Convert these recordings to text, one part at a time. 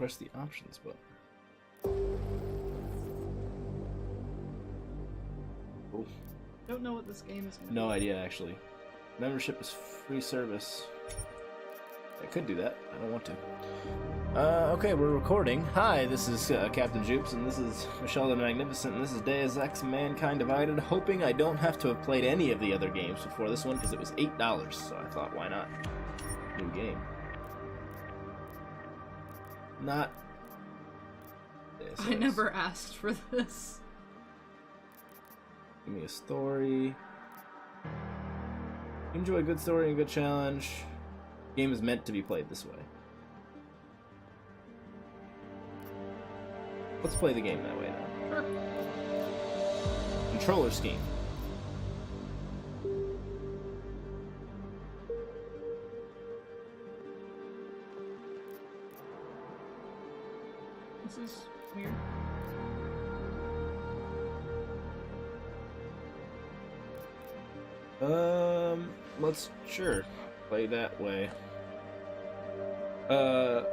press the options button. Oh. Don't know what this game is going to be. No idea, actually. Membership is free service. I could do that. I don't want to. Okay, we're recording. Hi, this is Captain Jupes, and this is Michelle the Magnificent, and this is Deus Ex Mankind Divided, hoping I don't have to have played any of the other games before this one, because it was $8, so I thought, why not? New game. Not Deus Ex. I never asked for this. Give me a story. Enjoy a good story and a good challenge. Game is meant to be played this way. Let's play the game that way now. Sure. Controller scheme. This is weird. Let's sure play that way. I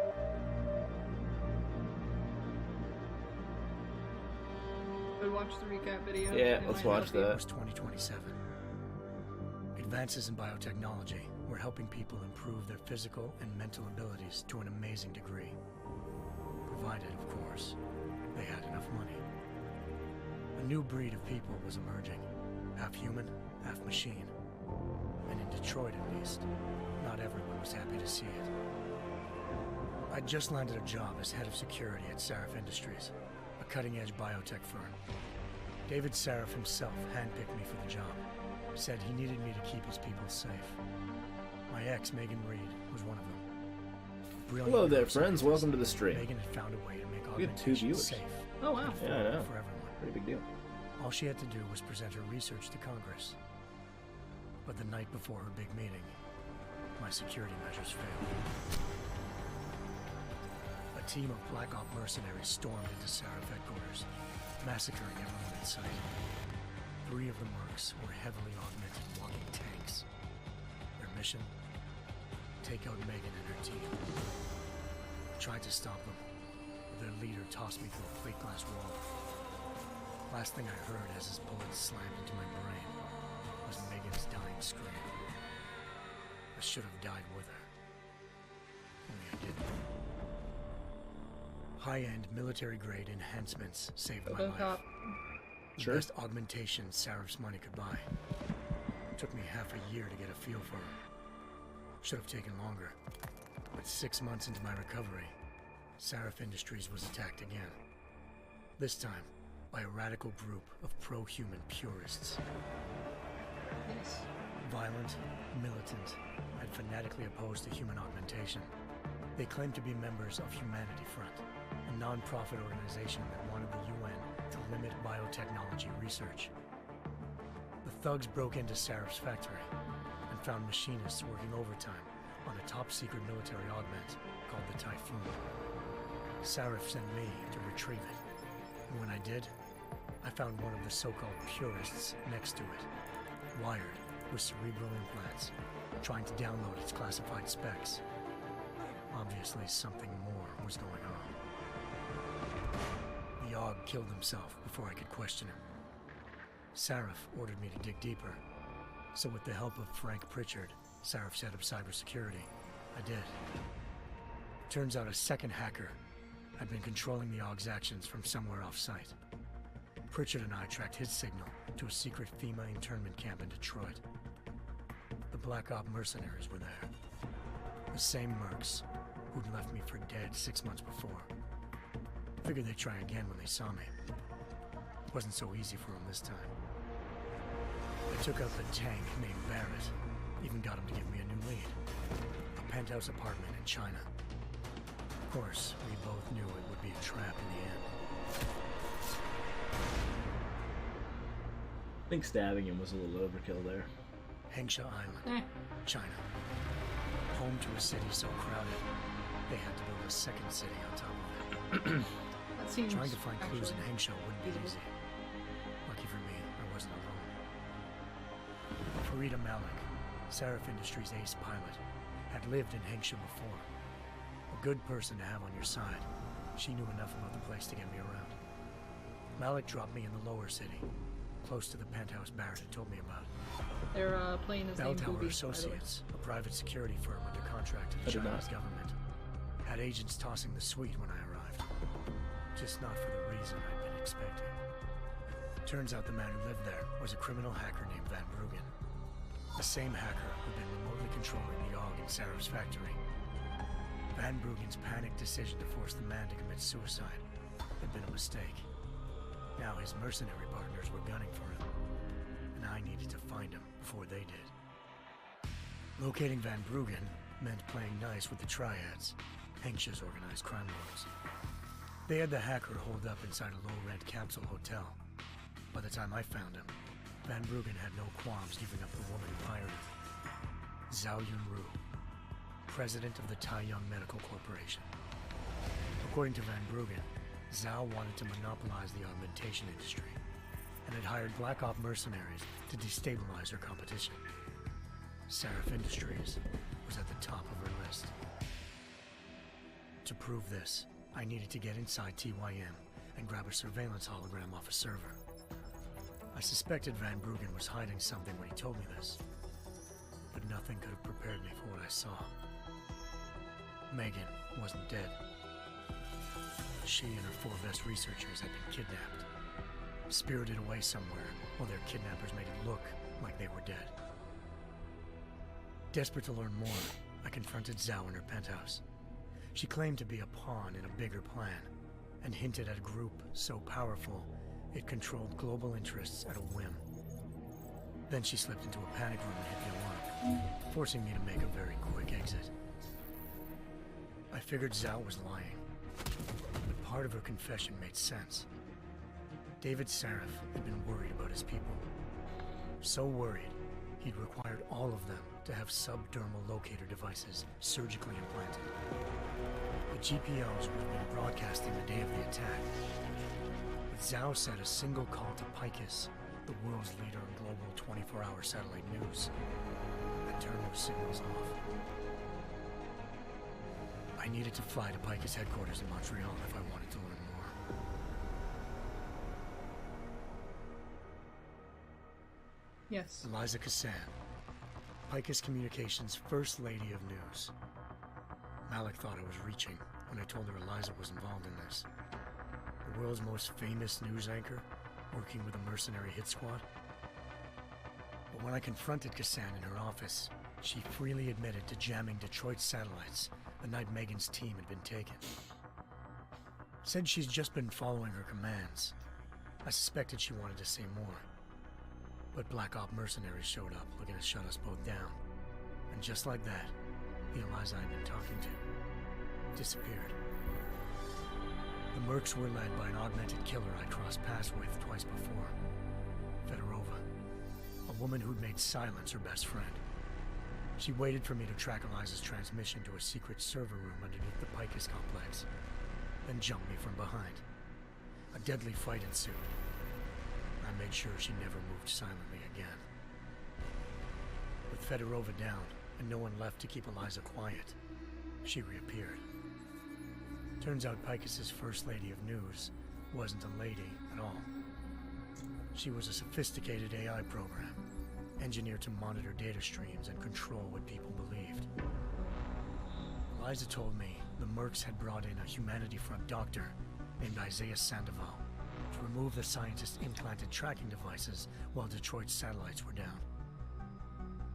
watched the recap video. Yeah, let's watch that. It was 2027. Advances in biotechnology were helping people improve their physical and mental abilities to an amazing degree. Provided, of course, they had enough money. A new breed of people was emerging, half human, half machine. And in Detroit, at least, not everyone was happy to see it. I'd just landed a job as head of security at Sarif Industries, a cutting-edge biotech firm. David Sarif himself handpicked me for the job. Said he needed me to keep his people safe. My ex, Megan Reed, was one of them. Brilliant. Hello there, friends. Welcome to the stream. Megan had found a way to make We have 2 augmentation viewers. safe. Oh, wow. Yeah, I know. For everyone. Pretty big deal. All she had to do was present her research to Congress. But the night before her big meeting, my security measures failed. A team of Black Op mercenaries stormed into Sarif headquarters, massacring everyone in sight. 3 of the mercs were heavily augmented walking tanks. Their mission? Take out Megan and her team. I tried to stop them, but their leader tossed me through a plate glass wall. Last thing I heard as his bullets slammed into my brain was Megan's dying scream. I should have died with her. Only I didn't. High-end military-grade enhancements saved my life. The Sure. best augmentation Sarif's money could buy. Took me half a year to get a feel for her. Should have taken longer. But 6 months into my recovery, Sarif Industries was attacked again. This time, by a radical group of pro-human purists. Yes. Violent, militant, and fanatically opposed to human augmentation. They claimed to be members of Humanity Front, a non-profit organization that wanted the UN to limit biotechnology research. The thugs broke into Sarif's factory and found machinists working overtime on a top-secret military augment called the Typhoon. Sarif sent me to retrieve it, and when I did, I found one of the so-called purists next to it, wired with cerebral implants, trying to download its classified specs. Obviously, something more was going on. The Aug killed himself before I could question him. Sarif ordered me to dig deeper, so with the help of Frank Pritchard, Sarif's head of cybersecurity, I did. Turns out a second hacker had been controlling the Aug's actions from somewhere off-site. Pritchard and I tracked his signal to a secret FEMA internment camp in Detroit. The Black Op mercenaries were there. The same mercs who'd left me for dead 6 months before. Figured they'd try again when they saw me. Wasn't so easy for them this time. I took out the tank named Barrett. Even got him to give me a new lead. A penthouse apartment in China. Of course, we both knew it would be a trap in the end. I think stabbing him was a little overkill there. Hengsha Island, China. Home to a city so crowded, they had to build a second city on top of it. That seems Trying to find clues in actually Hengsha wouldn't be feasible. easy. Lucky for me, I wasn't alone. Farida Malik, Sarif Industries' ace pilot, had lived in Hengsha before. A A good person to have on your side. She knew enough about the place to get me around. Malik dropped me in the lower city, close to the penthouse Barrett had told me about. They're playing his Bell name Tower Booby, Associates, a private security firm under contract to the I did not. Chinese government, had agents tossing the suite when I arrived. Just not for the reason I'd been expecting. Turns out the man who lived there was a criminal hacker named Van Bruggen. The same hacker who'd been remotely controlling the AUG in Sarah's factory. Van Bruggen's panicked decision to force the man to commit suicide had been a mistake. Now his mercenary partners were gunning for him, and I needed to find him before they did. Locating Van Bruggen meant playing nice with the triads, anxious organized crime lords. They had the hacker holed up inside a low-rent capsule hotel. By the time I found him, Van Bruggen had no qualms giving up the woman who hired him. Zhao Yunru, president of the Taiyang Medical Corporation. According to Van Bruggen, Zhao wanted to monopolize the augmentation industry and had hired Black Op mercenaries to destabilize her competition. Seraph Industries was at the top of her list. To prove this, I needed to get inside TYM and grab a surveillance hologram off a server. I suspected Van Bruggen was hiding something when he told me this, but nothing could have prepared me for what I saw. Megan wasn't dead. She and her 4 best researchers had been kidnapped, spirited away somewhere while their kidnappers made it look like they were dead. Desperate to learn more, I confronted Zhao in her penthouse. She claimed to be a pawn in a bigger plan, and hinted at a group so powerful it controlled global interests at a whim. Then she slipped into a panic room and hit the alarm, forcing me to make a very quick exit. I figured Zhao was lying, but part of her confession made sense. David Saraf had been worried about his people. So worried, he'd required all of them to have subdermal locator devices surgically implanted. The GPOs would have been broadcasting the day of the attack. But Zhao said a single call to Picus, the world's leader in global 24-hour satellite news, and turn those signals off. I needed to fly to Picus headquarters in Montreal if I wanted to learn more. Yes. Eliza Cassan, Picus Communications' First Lady of News. Malik thought I was reaching when I told her Eliza was involved in this. The world's most famous news anchor, working with a mercenary hit squad. But when I confronted Cassan in her office, she freely admitted to jamming Detroit satellites the night Megan's team had been taken. Said she's just been following her commands. I suspected she wanted to say more. But Black Op mercenaries showed up looking to shut us both down. And just like that, the Eliza I'd been talking to disappeared. The Mercs were led by an augmented killer I crossed paths with twice before. Fedorova, a woman who'd made silence her best friend. She waited for me to track Eliza's transmission to a secret server room underneath the Picus complex, then jumped me from behind. A deadly fight ensued. I made sure she never moved silently again. With Fedorova down, and no one left to keep Eliza quiet, she reappeared. Turns out Picus's First Lady of News wasn't a lady at all. She was a sophisticated AI program, engineered to monitor data streams and control what people believed. Eliza told me the Mercs had brought in a Humanity Front doctor named Isaiah Sandoval to remove the scientist's implanted tracking devices while Detroit's satellites were down.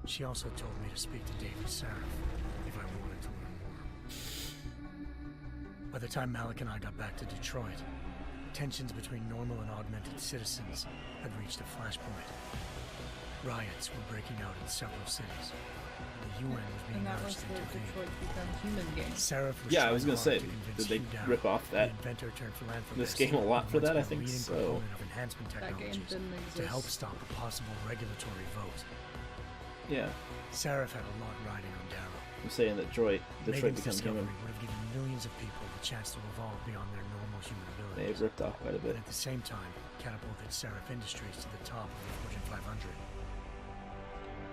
She also told me to speak to David Saraf if I wanted to learn more. By the time Malik and I got back to Detroit, tensions between normal and augmented citizens had reached a flashpoint. Riots were breaking out in several cities. The UN was being And that was urged to the intervene. Detroit Become Human game. Saraf was Yeah, I trying was gonna hard say, to convince did they Hugh Dow, rip off that the inventor turned philanthropist, this game a lot for once that? I been a think leading so. proponent of enhancement That game technologies didn't exist. to help stop a possible regulatory vote. Yeah, Saraf had a lot riding on Darrow. I'm saying that Detroit Megan's becomes discovery human. would have given millions of people the chance to evolve beyond their normal human They abilities. ripped off quite a bit. And at the same time, catapulted Saraf Industries to the top of the Fortune 500.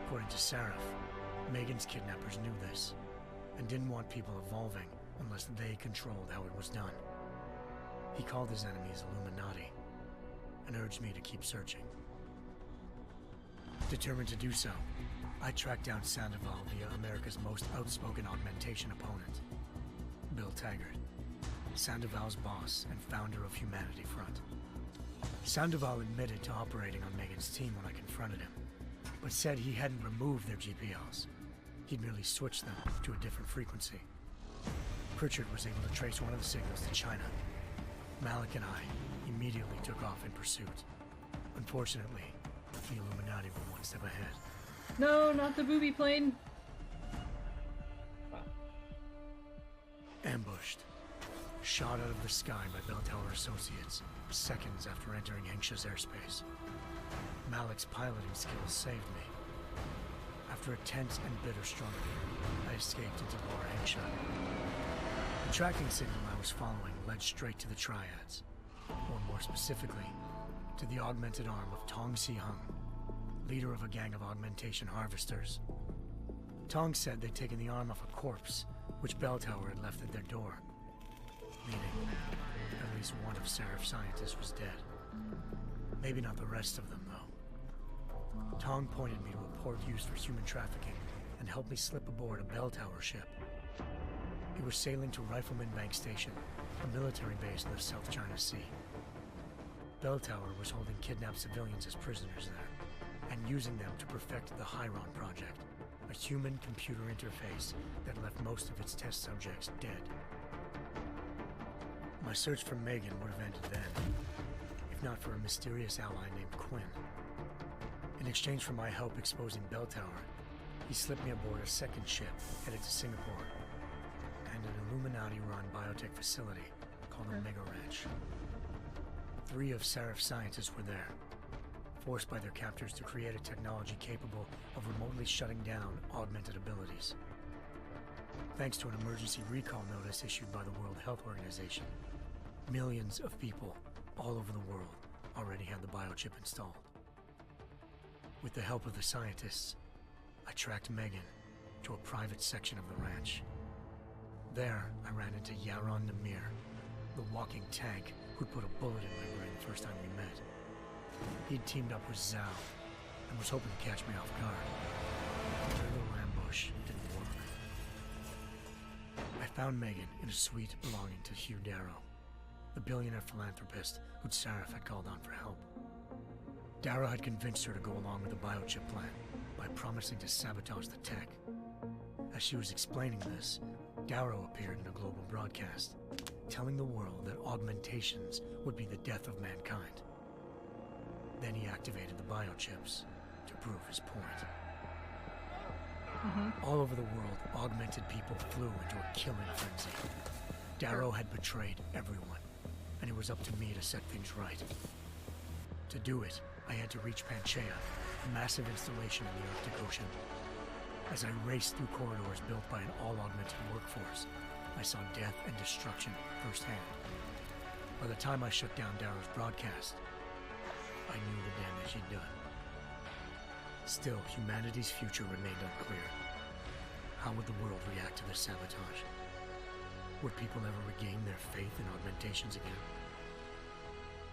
According to Saraf, Megan's kidnappers knew this, and didn't want people evolving unless they controlled how it was done. He called his enemies Illuminati and urged me to keep searching. Determined to do so, I tracked down Sandoval via America's most outspoken augmentation opponent, Bill Taggart, Sandoval's boss and founder of Humanity Front. Sandoval admitted to operating on Megan's team when I confronted him, but said he hadn't removed their GPLs. He'd merely switched them to a different frequency. Pritchard was able to trace one of the signals to China. Malik and I immediately took off in pursuit. Unfortunately, the Illuminati were one step ahead. No, not the booby plane. Ambushed. Shot out of the sky by Bell Tower Associates, seconds after entering Hengsha's airspace. Malik's piloting skills saved me. After a tense and bitter struggle, I escaped into Lower Hengsha. The tracking signal I was following led straight to the Triads, or more specifically, to the augmented arm of Tong Si-hung, leader of a gang of augmentation harvesters. Tong said they'd taken the arm off a corpse, which Bell Tower had left at their door, meaning at least one of Seraph's scientists was dead. Maybe not the rest of them, though. Tong pointed me to a port used for human trafficking and helped me slip aboard a Bell Tower ship. It was sailing to Rifleman Bank Station, a military base in the South China Sea. Bell Tower was holding kidnapped civilians as prisoners there, and using them to perfect the Hyron Project, a human-computer interface that left most of its test subjects dead. My search for Megan would have ended then, if not for a mysterious ally named Quinn. In exchange for my help exposing Bell Tower, he slipped me aboard a second ship headed to Singapore, and an Illuminati-run biotech facility called Omega Ranch. 3 of Seraph's scientists were there, forced by their captors to create a technology capable of remotely shutting down augmented abilities. Thanks to an emergency recall notice issued by the World Health Organization, millions of people all over the world already had the biochip installed. With the help of the scientists, I tracked Megan to a private section of the ranch. There, I ran into Yaron Namir, the walking tank who'd put a bullet in my brain the first time we met. He'd teamed up with Zhao and was hoping to catch me off guard. Their little ambush didn't work. I found Megan in a suite belonging to Hugh Darrow, the billionaire philanthropist who'd Saraf had called on for help. Darrow had convinced her to go along with the biochip plan by promising to sabotage the tech. As she was explaining this, Darrow appeared in a global broadcast, telling the world that augmentations would be the death of mankind. Then he activated the biochips to prove his point. All over the world, augmented people flew into a killing frenzy. Darrow had betrayed everyone, and it was up to me to set things right. To do it, I had to reach Panchaea, a massive installation in the Arctic Ocean. As I raced through corridors built by an all-augmented workforce, I saw death and destruction firsthand. By the time I shut down Darrow's broadcast, I knew the damage he'd done. Still, humanity's future remained unclear. How would the world react to this sabotage? Would people ever regain their faith in augmentations again?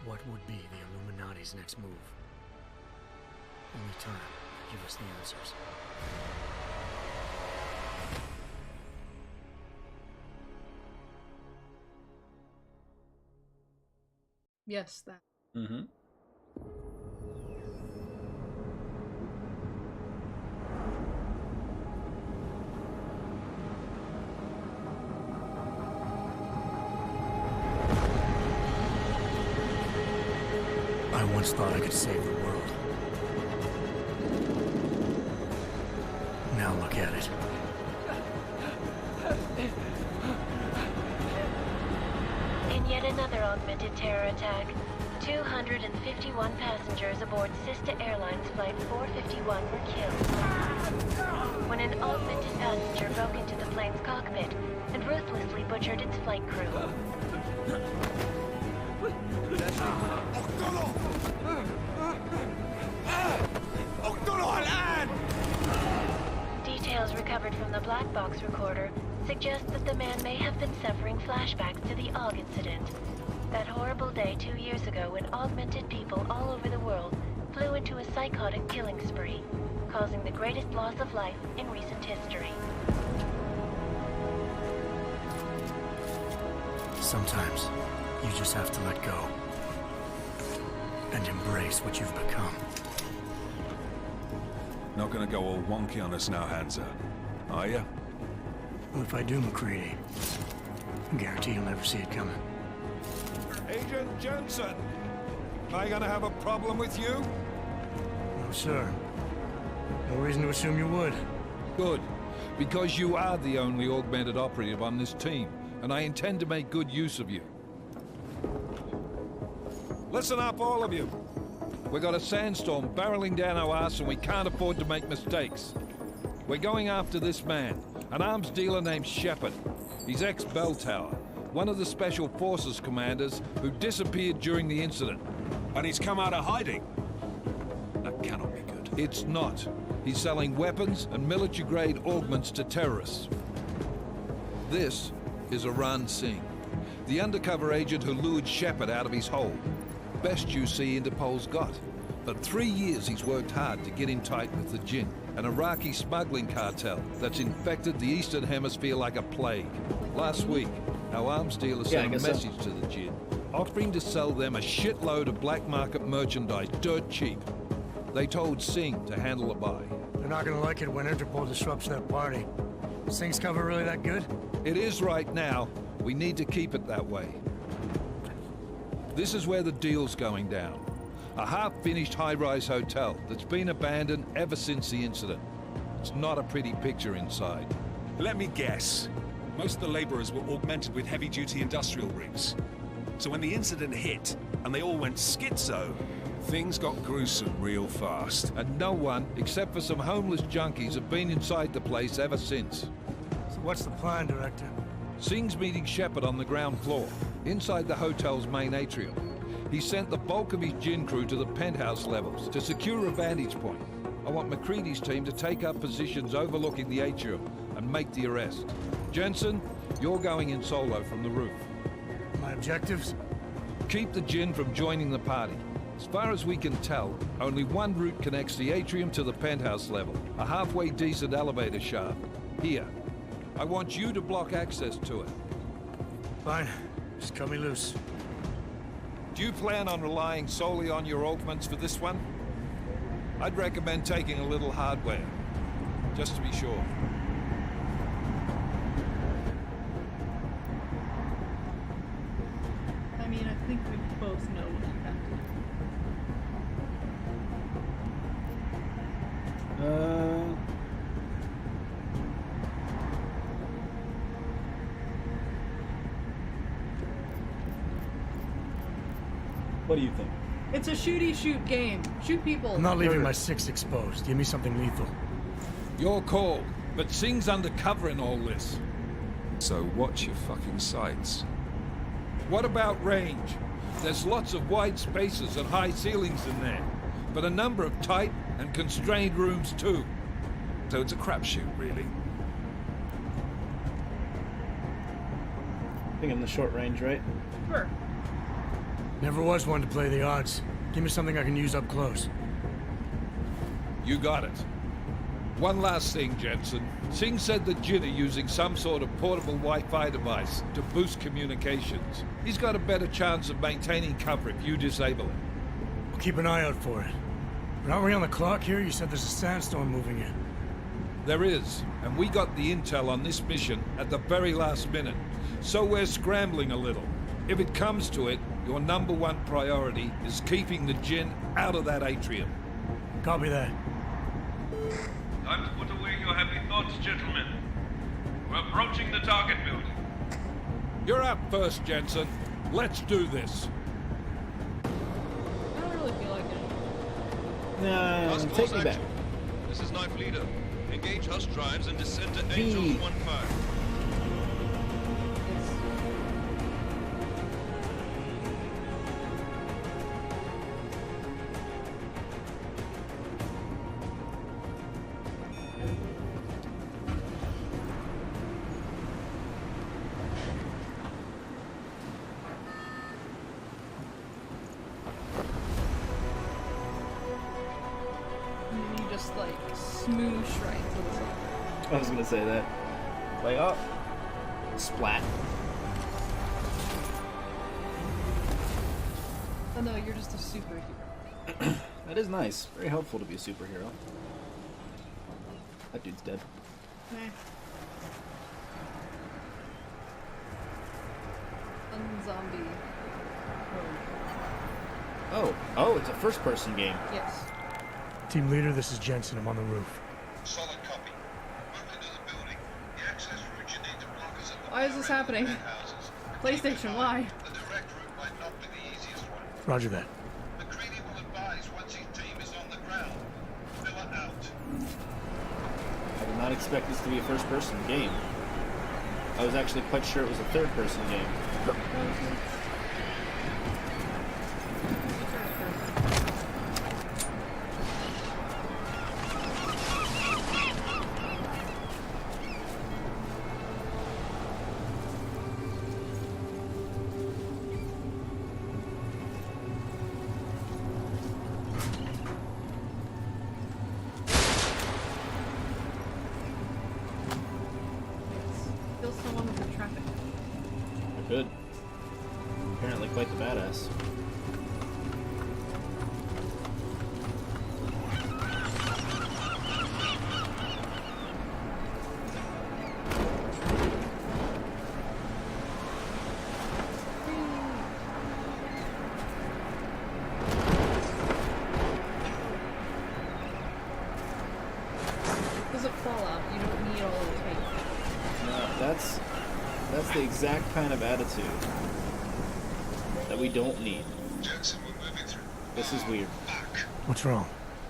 What would be the Illuminati's next move? Only time will give us the answers. Yes, that. Mm-hmm. I once thought I could save the world. Now look at it. In yet another augmented terror attack, 251 passengers aboard Sister Airlines Flight 451 were killed when an augmented passenger broke into the plane's cockpit and ruthlessly butchered its flight crew. Details recovered from the black box recorder suggests that the man may have been suffering flashbacks to the AUG incident. That horrible day 2 years ago when augmented people all over the world flew into a psychotic killing spree, causing the greatest loss of life in recent history. Sometimes you just have to let go and embrace what you've become. Not gonna go all wonky on us now, Hansa, are you? Well, if I do, McCready, I guarantee you'll never see it coming. Agent Jensen! Am I gonna have a problem with you? No, sir. No reason to assume you would. Good, because you are the only augmented operative on this team, and I intend to make good use of you. Listen up, all of you. We got a sandstorm barreling down our ass and we can't afford to make mistakes. We're going after this man, an arms dealer named Shepard. He's ex-Bell Tower, one of the Special Forces commanders who disappeared during the incident. And he's come out of hiding. That cannot be good. It's not. He's selling weapons and military-grade augments to terrorists. This is Aran Singh, the undercover agent who lured Shepard out of his hole. Best you see Interpol's got. But 3 years he's worked hard to get in tight with the Jinn, an Iraqi smuggling cartel that's infected the Eastern Hemisphere like a plague. Last week, our arms dealer sent a message to the Jinn, offering to sell them a shitload of black market merchandise dirt cheap. They told Singh to handle a buy. They're not gonna like it when Interpol disrupts their party. Is Singh's cover really that good? It is right now. We need to keep it that way. This is where the deal's going down. A half-finished high-rise hotel that's been abandoned ever since the incident. It's not a pretty picture inside. Let me guess. Most of the laborers were augmented with heavy-duty industrial rigs. So when the incident hit, and they all went schizo, things got gruesome real fast. And no one, except for some homeless junkies, have been inside the place ever since. So what's the plan, Director? Singh's meeting Shepard on the ground floor, inside the hotel's main atrium. He sent the bulk of his Jinn crew to the penthouse levels to secure a vantage point. I want McCready's team to take up positions overlooking the atrium and make the arrest. Jensen, you're going in solo from the roof. My objectives? Keep the Jinn from joining the party. As far as we can tell, only one route connects the atrium to the penthouse level, a halfway decent elevator shaft. Here. I want you to block access to it. Fine. Just cut me loose. Do you plan on relying solely on your augments for this one? I'd recommend taking a little hardware, just to be sure. I mean, I think we both know what you have to do. What do you think? It's a shooty-shoot game. Shoot people. I'm not leaving my six exposed. Give me something lethal. Your call, but Singh's undercover in all this. So watch your fucking sights. What about range? There's lots of wide spaces and high ceilings in there, but a number of tight and constrained rooms too. So it's a crapshoot, really. I think I'm the short range, right? Sure. Never was one to play the odds. Give me something I can use up close. You got it. One last thing, Jensen. Singh said the Jinn are using some sort of portable Wi-Fi device to boost communications. He's got a better chance of maintaining cover if you disable it. We'll keep an eye out for it. But aren't we on the clock here? You said there's a sandstorm moving in. There is, and we got the intel on this mission at the very last minute. So we're scrambling a little. If it comes to it, your number one priority is keeping the Jinn out of that atrium. Copy that. Time to put away your happy thoughts, gentlemen. We're approaching the target building. You're up first, Jensen. Let's do this. I don't really feel like it. Task Take force me back. action. This is Knife Leader. Engage hush drives and descend to B. Angels 1-5. smoosh right into the side. I was gonna say that. Like, oh, splat. Oh no, you're just a superhero. That is nice. Very helpful to be a superhero. That dude's dead. Meh. Unzombie. Oh, it's a first-person game. Yes. Team leader, this is Jensen. I'm on the roof. Solid copy. Move into the building. The access route you need to block us at the Why is this happening? houses. PlayStation, why? The direct route might not be the easiest one. Roger that. McCready will advise once his team is on the ground. Miller out. I did not expect this to be a first-person game. I was actually quite sure it was a third-person game. Kill someone with the traffic. Good. Apparently quite the badass. Because of Fallout, you don't need all of the tape. No, that's the exact kind of attitude that we don't need. Jackson, we're moving through. This is weird. Back. What's wrong?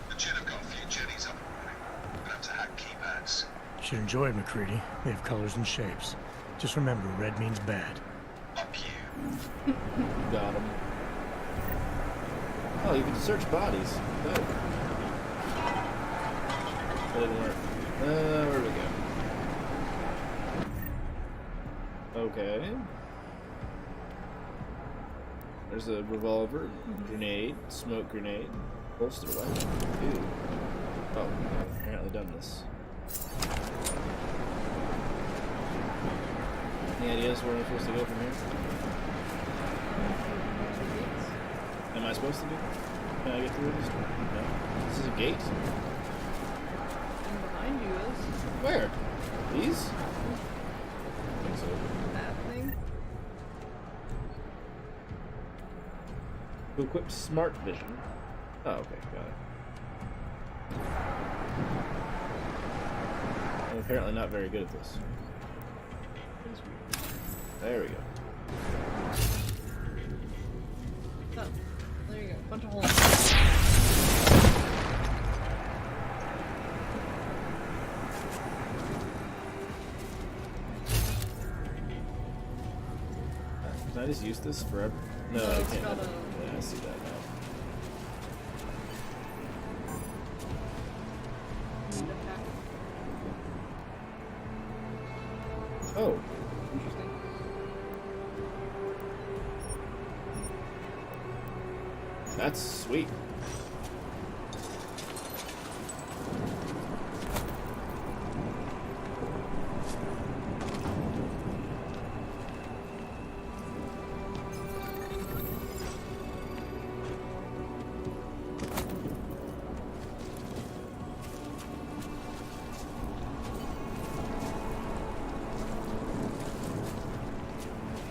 The Jet have got a few jetties up and running. Gonna have to hack keypads. Should enjoy it, McCready. They have colors and shapes. Just remember, red means bad. Up you. Got him. Oh, you can search bodies. Good. That didn't work. Where do we go? Okay. There's a revolver, grenade, smoke grenade, holster weapon. Ew. Oh, I've apparently done this. Any ideas where I'm supposed to go from here? Am I supposed to do that? Can I get through this? No. This is a gate? And behind you is Where? These? I think so. that thing. To equip smart vision. Oh, okay, got it. I'm apparently not very good at this. There we go. Oh, there you go. Bunch of holes. Can I just use this forever? No, No, I it's can't. got a- Yeah, I see that now. Need a pack. Oh, Interesting. that's sweet.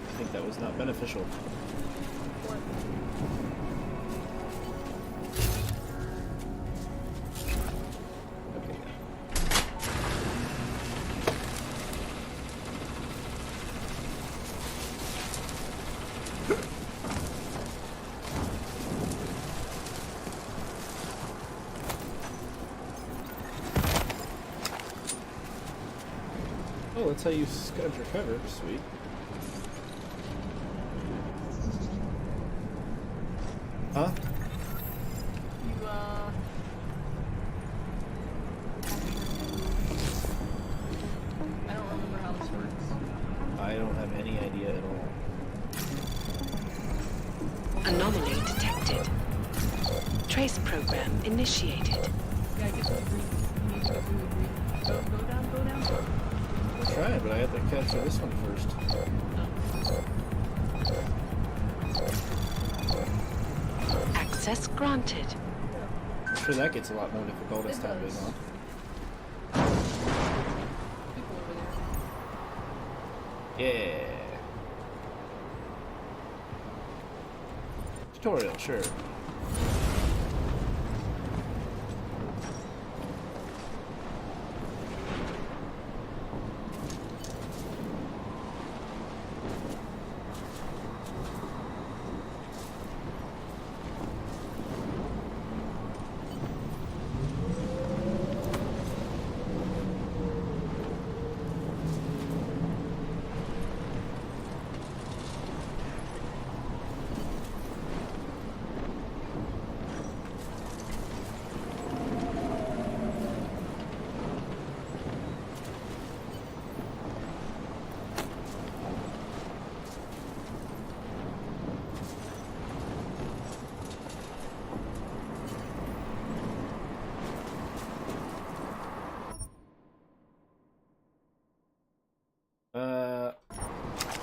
I think that was not beneficial. What? Okay. Oh, that's how you scud your cover. Sweet. Huh? You, I don't remember how this works. I don't have any idea at all. Anomaly detected. Trace program initiated. Yeah, I guess I'll read. Go down, go down. I'll try, but I have to capture this one first. Access granted. I'm sure that gets a lot more difficult as time goes on. People over there. Yeah. Tutorial, sure.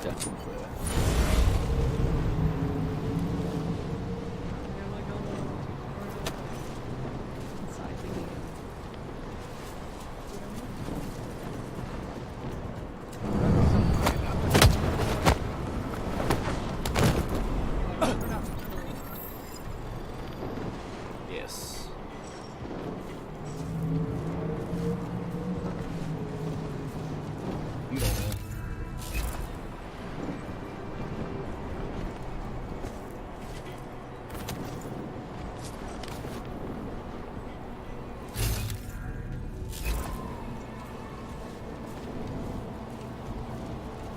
Definitely. They're like a little inside the game. Yes. You don't know.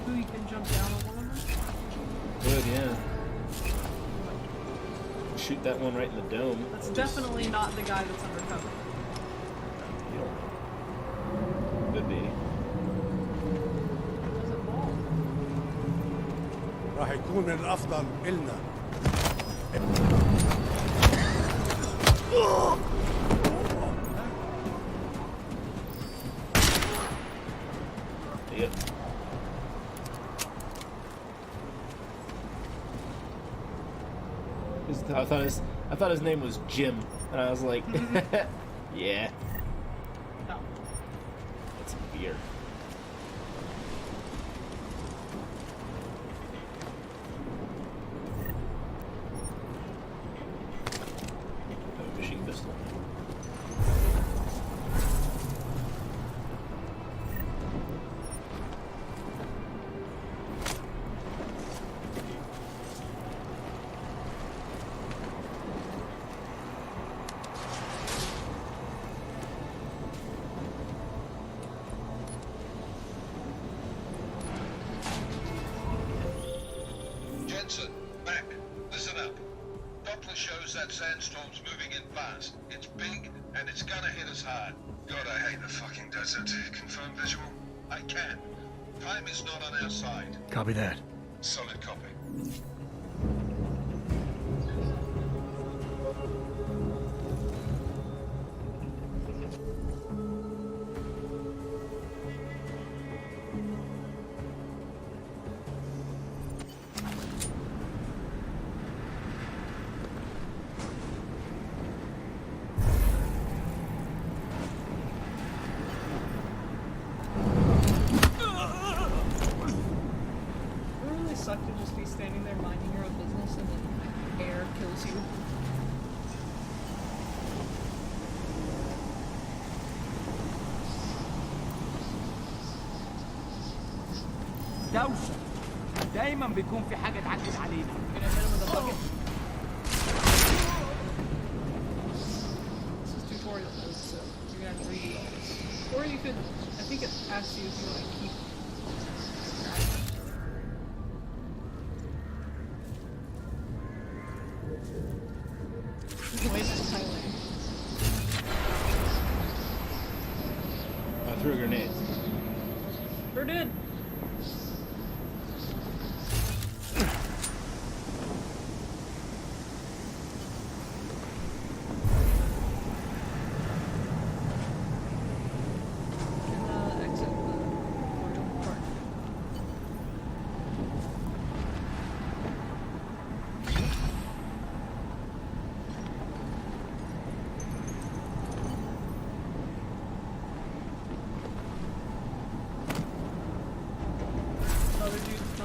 Who you can jump down on one of them? Good, yeah. Shoot that one right in the dome. That's Just- definitely not the guy that's undercover. You don't know. Could be. There's a ball. راح يكون من الافضل إلنا. Yep. I thought his name was Jim, and I was like, yeah, No. that's a beer. Oh, machine pistol. Jensen, back. Listen up. Doppler shows that sandstorm's moving in fast. It's big, and it's gonna hit us hard. God, I hate the fucking desert. Confirm visual? I can. Time is not on our side. Copy that. Solid copy. It would really suck to just be standing there minding your own business and then air kills you. دوشة دايما بيكون في حاجة تعدل علينا. You're gonna hit him with a bucket. This is tutorial mode, so you're gonna have to redo all this. Or you could, I think it asks you if you want to keep Wait, that's Thailand. I threw a grenade. Sure did.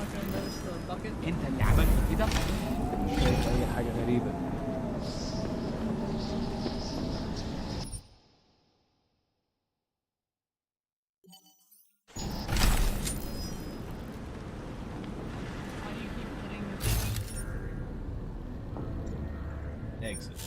not gonna notice the bucket. انت اللي عملت كده؟ مش شايف اي حاجة غريبة. Why do you keep putting Exit.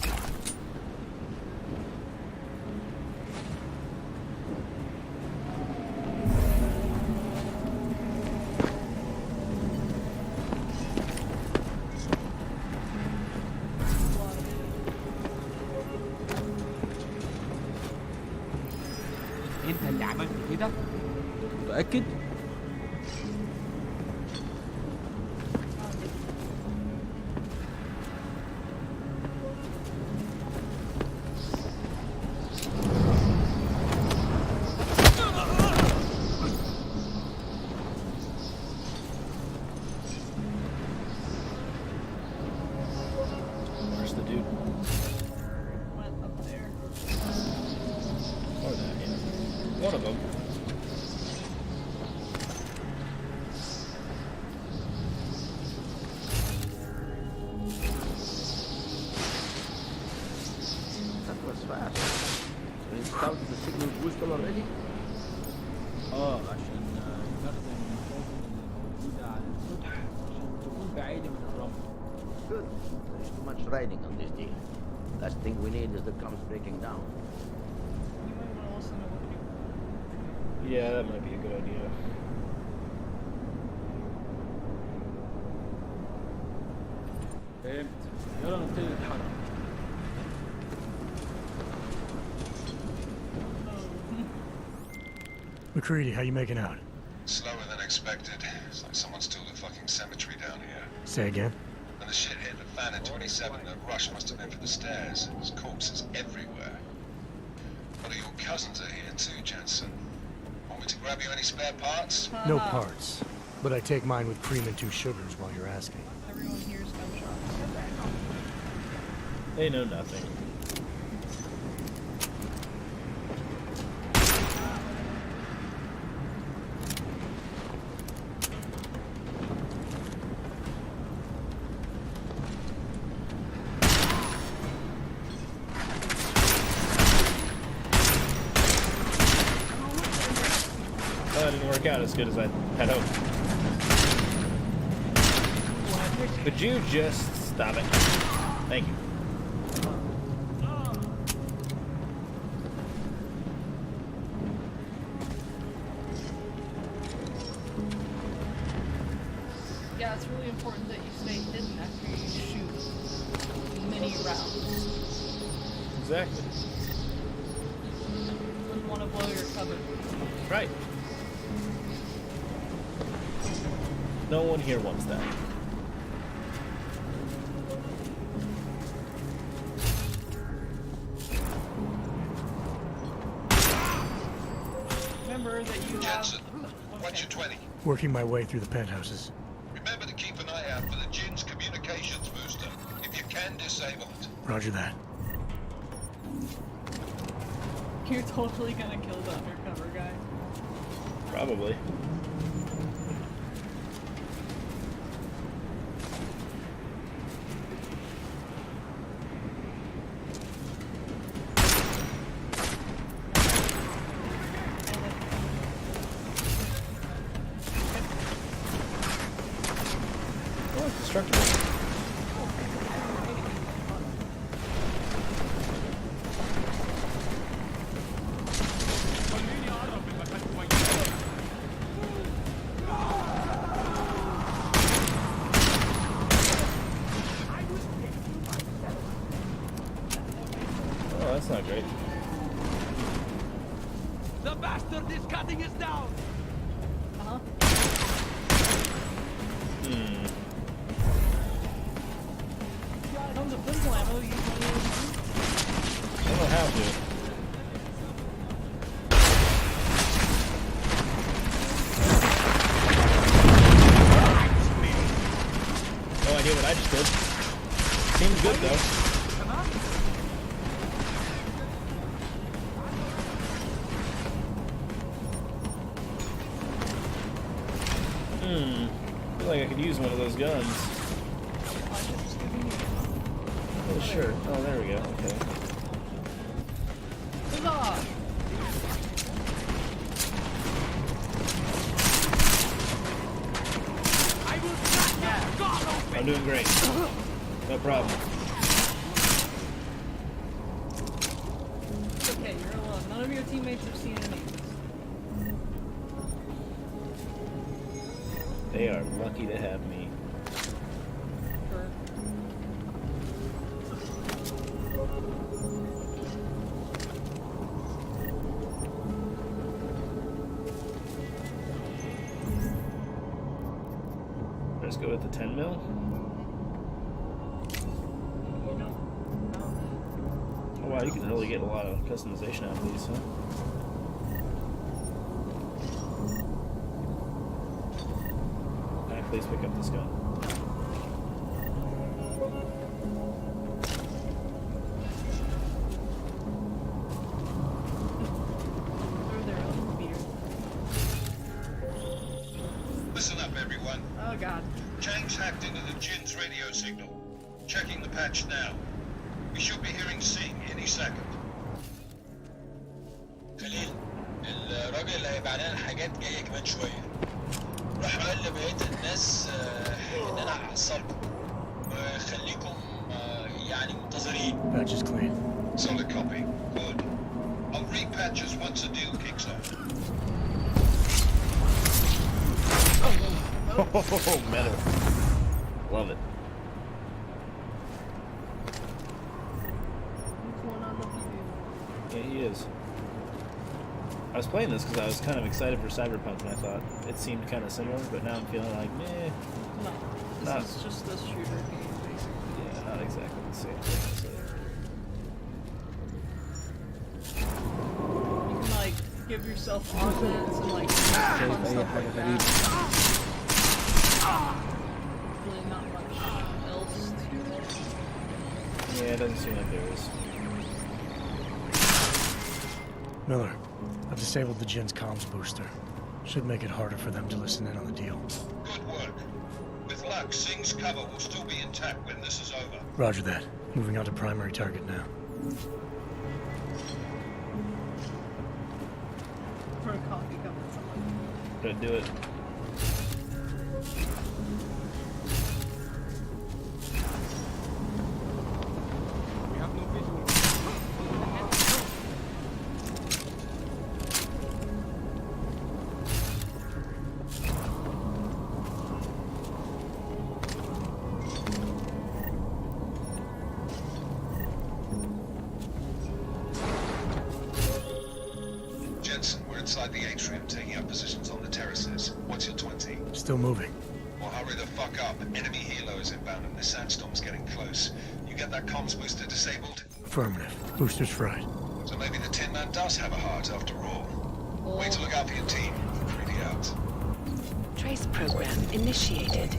انت اللي عملت كده؟ متأكد؟ Where's the dude? went up there? Or that, yeah. One of them. That was fast. So installed the signal booster already? عشان نستخدم الأوزن الموجودة على السطح عشان تكون بعيدة من الرمل. Good. There is too much riding on this deal. Last thing we need is the comms breaking down. You might want to listen to what people. Yeah, that might be a good idea. فهمت. يلا نبتدي نتحرك. McCready, how you making out? Slower than expected. It's like someone stole a fucking cemetery down here. Say again? When the shit hit the fan at 27, the rush must have been for the stairs. There's corpses everywhere. One of your cousins are here too, Jensen. Want me to grab you any spare parts? No parts. But I take mine with cream and 2 sugars while you're asking. Everyone hears gunshots. They know nothing. Well, that didn't work out as good as I had hoped. Could you just stop it? Thank you. Yeah, it's really important that you stay hidden after you shoot many rounds. Exactly. You wouldn't want to blow your cover. Right. No one here wants that. Remember that you have. Jensen, what's your 20? Working my way through the penthouses. Remember to keep an eye out for the Jin's communications booster. If you can, disable it. Roger that. You're totally gonna kill the undercover guy. Probably. Oh, it's destructible. Oh, that's not great. The bastard is cutting us down! Uh-huh. Tons of pistol ammo, you can I don't know how to. No idea what I just did. Seems good though. feel like I could use one of those guns. Oh, sure. Oh, there we go. Okay. Huzzah! I'm doing great. No problem. It's okay, you're alone. None of your teammates have seen enemies. They are lucky to have me. Sure. Let's go with the 10 mil. Oh wow, you can really get a lot of customization out of these, huh? Can I please pick up this gun? Listen up, everyone. Oh god. James hacked into the Jin's radio signal. Checking the patch now. We should be hearing Sing any second. خليل الراجل اللي هيبقى علينا الحاجات جايه كمان شويه. روح قال لبقيه الناس ان انا هحصلكم وخليكم يعني منتظرين. Patch is clean. Solid copy. Good. I'll repatch us once the deal kicks off. Oh, metal. Love it. Yeah, he is. I was playing this because I was kind of excited for Cyberpunk, and I thought it seemed kind of similar, but now I'm feeling like, meh. No, this is just this shooter game, basically. Yeah, not exactly the same thing. You can, like, give yourself offense and, like, fun stuff like that. Really not much else to it. Yeah, it doesn't seem like there is. Miller, I've disabled the Jin's comms booster. Should make it harder for them to listen in on the deal. Good work. With luck, Sing's cover will still be intact when this is over. Roger that. Moving on to primary target now. For a coffee cup or something. Gonna do it. We have no visual. Jensen, we're inside the atrium, taking up positions on the terraces. What's your 20? Still moving. Well, hurry the fuck up. Enemy helo is inbound and the sandstorm's getting close. You get that comms booster disabled? Affirmative. Booster's fried. So maybe the Tin Man does have a heart after all. Way to look out for your team. 3D out. Trace program initiated.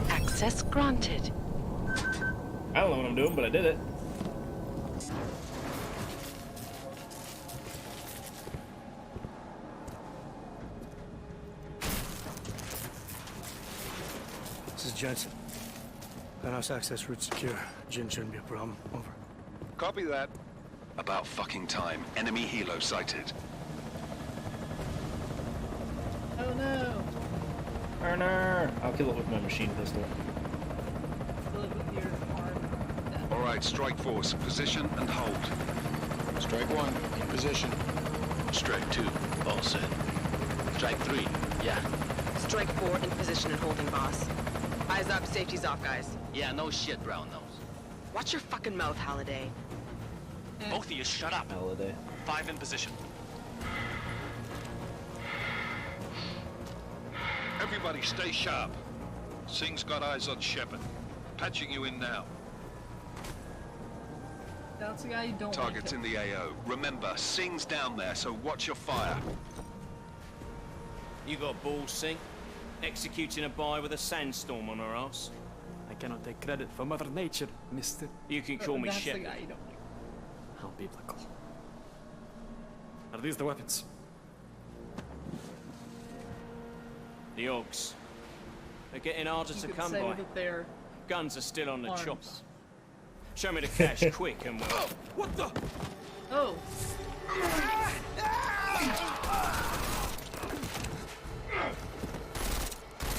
Access granted. I don't know what I'm doing, but I did it. This is Jensen. Penthouse access route secure. Jin shouldn't be a problem. Over. Copy that. About fucking time. Enemy helo sighted. Oh no! Burner! I'll kill it with my machine pistol. Kill it with your arm. All right, strike force. Position and hold. Strike one, in position. Strike two, all set. Strike three, yeah. Strike 4 in position and holding, boss. Eyes up, safety's off, guys. Yeah, no shit, brown nose. Watch your fucking mouth, Halliday. Both of you shut up. Holiday. 5 in position. Everybody stay sharp. Sing's got eyes on Shepard. Patching you in now. That's the guy you don't Target's in want to the AO. Remember, Sing's down there, so watch your fire. You got balls, Sing? Executing a buy with a sandstorm on our ass? I cannot take credit for Mother Nature, mister. You can call me That's the Shepard. guy you don't like. How biblical. Are these the weapons? The Ogs. They're getting harder You to could come say by. that they're Guns are still on the arms. chopper. Show me the cash quick and we'll... What the? Oh.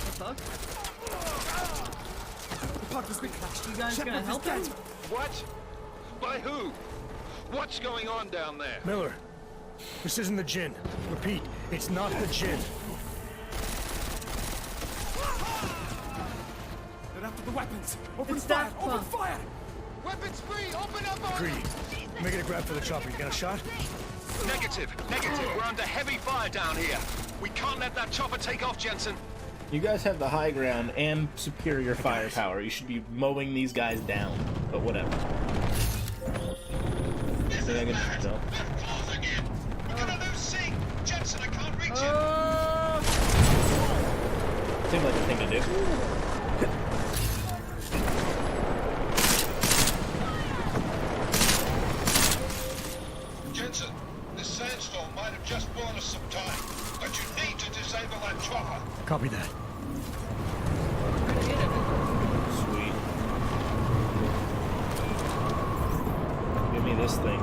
The fuck? The park has been crashed. You guys gonna help him? What? By who? What's going on down there? Miller, this isn't the Jinn. Repeat, it's not the Jinn. They're after the weapons. Open It's fire! that Open punk. fire! Weapons free! Open up on Greedy. Making a grab for the chopper. You got a shot? Negative. We're under heavy fire down here. We can't let that chopper take off, Jensen. You guys have the high ground and superior firepower. You should be mowing these guys down. But whatever. Maybe I can jump. We're gonna lose Sing! Jensen, I can't reach him! Seems like the thing to do. Jensen, this sandstorm might have just bought us some time, but you need to disable that chopper. Copy that. Sweet. Give me this thing.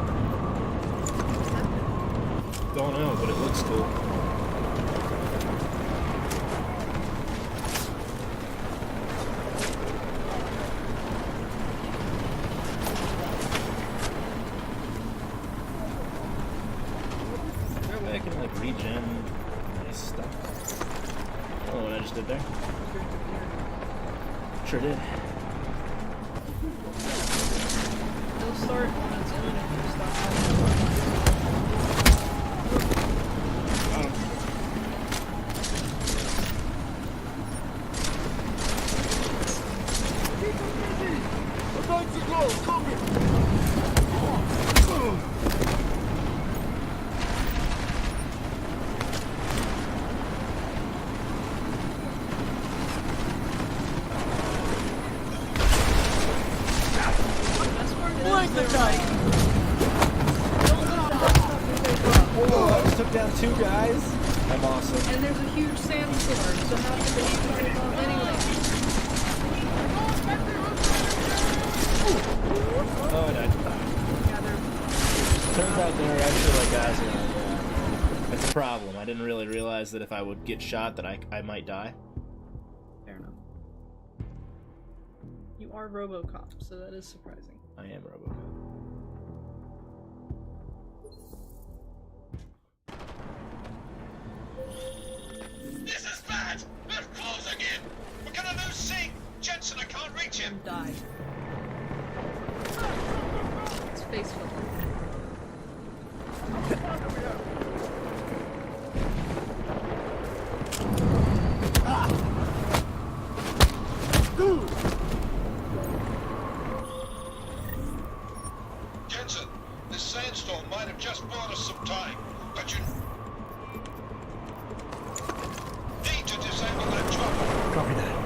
Don't know, but it looks cool. Is there a way I can like regen my stuff? Oh, what I just did there? Sure did. It'll start on its own if you stop. Whoa, I just took down 2 guys. I'm awesome. And there's a huge sandstorm, so how could they even take off anyway? Oh, I died. Turns out there are actually like guys around. That's a problem. I didn't really realize that if I would get shot that I might die. Fair enough. You are RoboCop, so that is surprising. I am RoboCop. This is bad! They're closing in! We're gonna lose Sing! Jensen, I can't reach him! Die. It's face filter. Jensen, this sandstorm might have just bought us some time, but you need to disable that chopper. Copy that.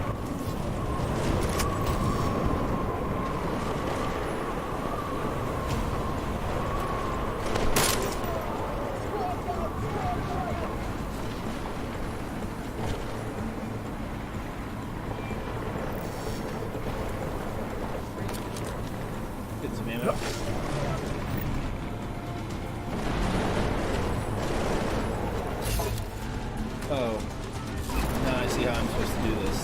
Get some ammo. Oh. Now I see how I'm supposed to do this.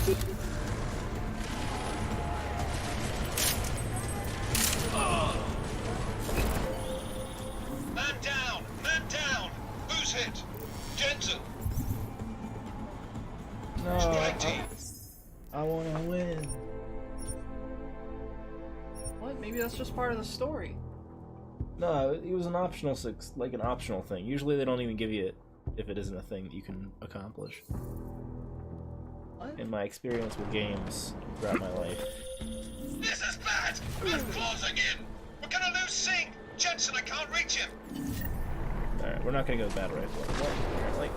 Man down! Man down! Who's hit? Jensen! No, Strike team! I want to win. What? Maybe that's just part of the story. No, it was an optional like an optional thing. Usually they don't even give you it if it isn't a thing that you can accomplish. What? In my experience with games throughout my life. This is bad! We're closing in! We're gonna lose Singh! Jensen, I can't reach him! Alright, we're not gonna go with battle rifle anymore, apparently.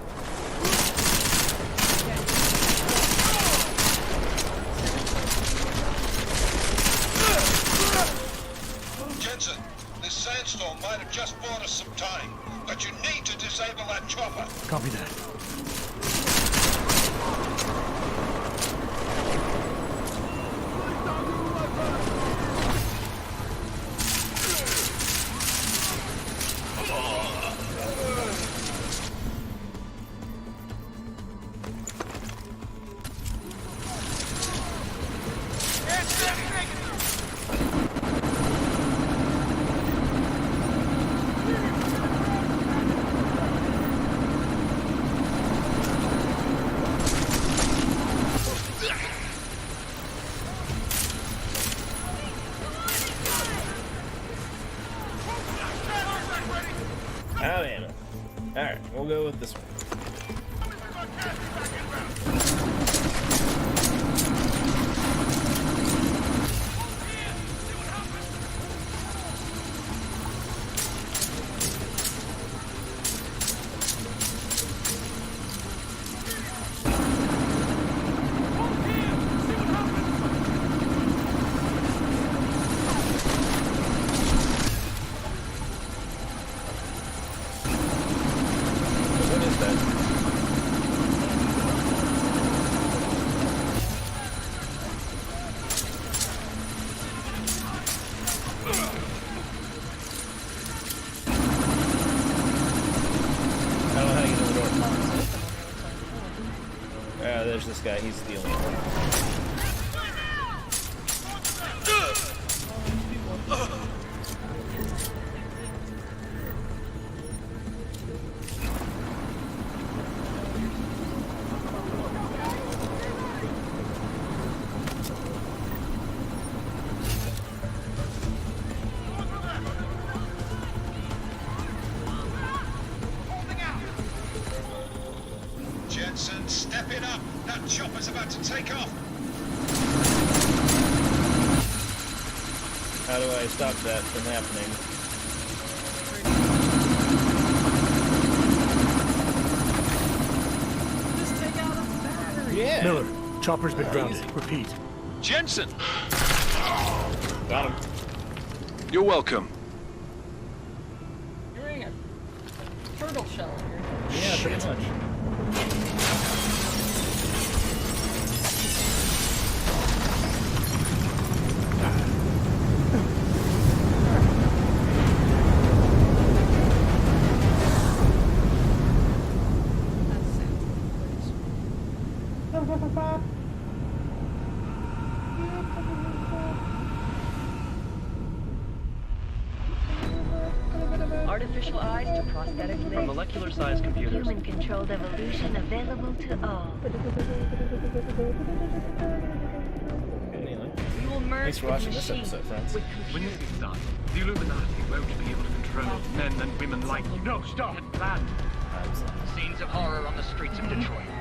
Jensen, this sandstorm might have just bought us some time, but you need to disable that chopper. Copy that. Out of ammo. Alright, we'll go with this one. What is that? I don't know how to get in the door. There's this guy. He's the only one. Jensen, step it up! That chopper's about to take off! How do I stop that from happening? Just take out a battery. Yeah. Miller, chopper's been grounded. Repeat. Jensen! Got him. You're welcome. You're wearing a turtle shell on your head. Yeah, pretty much. Artificial eyes to prosthetic limbs. From molecular-sized computers. Human-controlled evolution available to all. Anyway, We will merge thanks for with watching this machines, episode, friends. with When this is done, the Illuminati won't be able to control men and women like you. No, stop! And plan. Scenes of horror on the streets of Detroit.